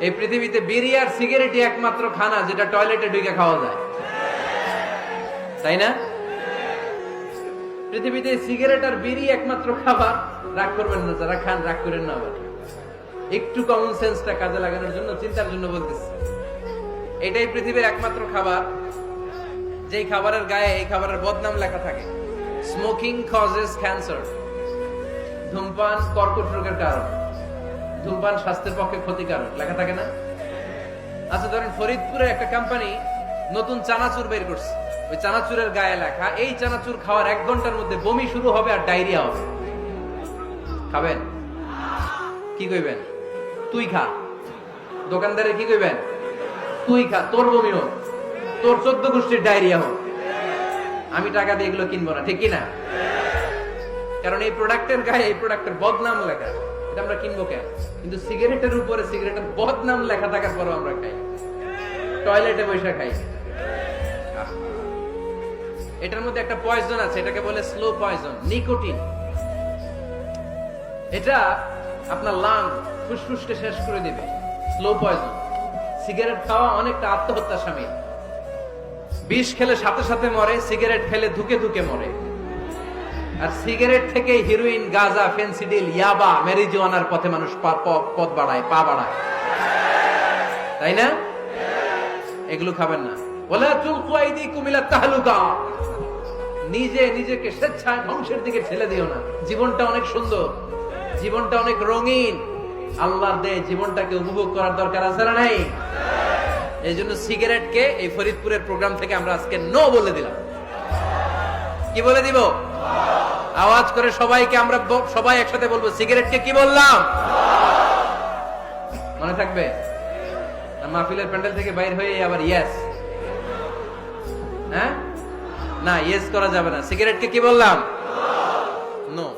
এই পৃথিবীতে বিড়ি আর সিগারেটই একমাত্র খানা যেটা টয়লেটে ঢুকে খাওয়া যায়, তাই না? পৃথিবীতে সিগারেট আর বিড়ি একমাত্র খাবার। রাগ করবেন না যারা খান, রাগ করেন না। আবার একটু কমন সেন্সটা কাজে লাগানোর জন্য, চিন্তার জন্য বলতেছি। এটাই পৃথিবীর একমাত্র খাবার যেই খাবারের গায়ে এই খাবারের বদনাম লেখা থাকে, স্মোকিং কজেস ক্যান্সার। ধূমপান কর্কট রোগের কারণ, ধূমপান স্বাস্থ্যের পক্ষে ক্ষতিকারক লেখা থাকে না? আচ্ছা ধরেন ফরিদপুরে একটা কোম্পানি নতুন চানাচুর বের করছে, ওই চানাচুরের গায়ে লেখা এই চানাচুর খাওয়ার 1 ঘন্টার মধ্যে বমি শুরু হবে আর ডায়রিয়া হবে। খাবেন? কি কইবেন? তুই খা। দোকানদারে কি কইবেন? তুই খা, তোর বমি হোক, তোর 14 গোষ্ঠীর ডায়রিয়া হোক, আমি টাকা দিয়ে এগুলো কিনবো না, ঠিক কি না? কারণ এই প্রোডাক্টের গায়ে এই প্রোডাক্টের বদনাম লেখা, এটা আমরা কিনবো কেন? কিন্তু সিগারেটের উপরে সিগারেটের বদনাম লেখা থাকার পরও আমরা খাই, টয়লেটে বসে খাই। এটার মধ্যে একটা পয়জন আছে, এটাকে বলে স্লো পয়জন, নিকোটিন। এটা আপনার লাং, ফুসফুসকে শেষ করে দিবে। Slow poison. সিগারেট খাওয়া অনেকটা আত্মহত্যার শামিল। বিষ খেলে সাথে সাথে মরে, সিগারেট খেলে ধুকে ধুকে মরে। আর সিগারেট থেকে হিরোইন, গাঁজা, ফেন্সিডিল, ইয়াবা, ম্যারিজুয়ানার পথে মানুষ পথ বাড়ায়, পা বাড়ায়, তাই না? এগুলো খাবেন না। ওয়ালা তুলকু আইদিকুম ইলা তাহলুকা। নিজে নিজেকে স্বেচ্ছায় ধ্বংসের দিকে ঠেলে দিও না। জীবনটা অনেক সুন্দর, জীবনটা অনেক রঙিন। আল্লাহর দেয় জীবনটাকে উপভোগ করার দরকার আছে না নাই? এই জন্য সিগারেটকে এই ফরিদপুরের প্রোগ্রাম থেকে আমরা আজকে নো বলে দিলাম। কি বলে দিব? আওয়াজ করে সবাইকে আমরা সবাই একসাথে বলবো, সিগারেটকে কি বললাম? মনে থাকবে? মাহফিলের প্যান্ডেল থেকে বাইর হয়ে আবার ইয়েস, হ্যাঁ না, ইয়েস করা যাবে না। সিগারেটকে কি বললাম? নো।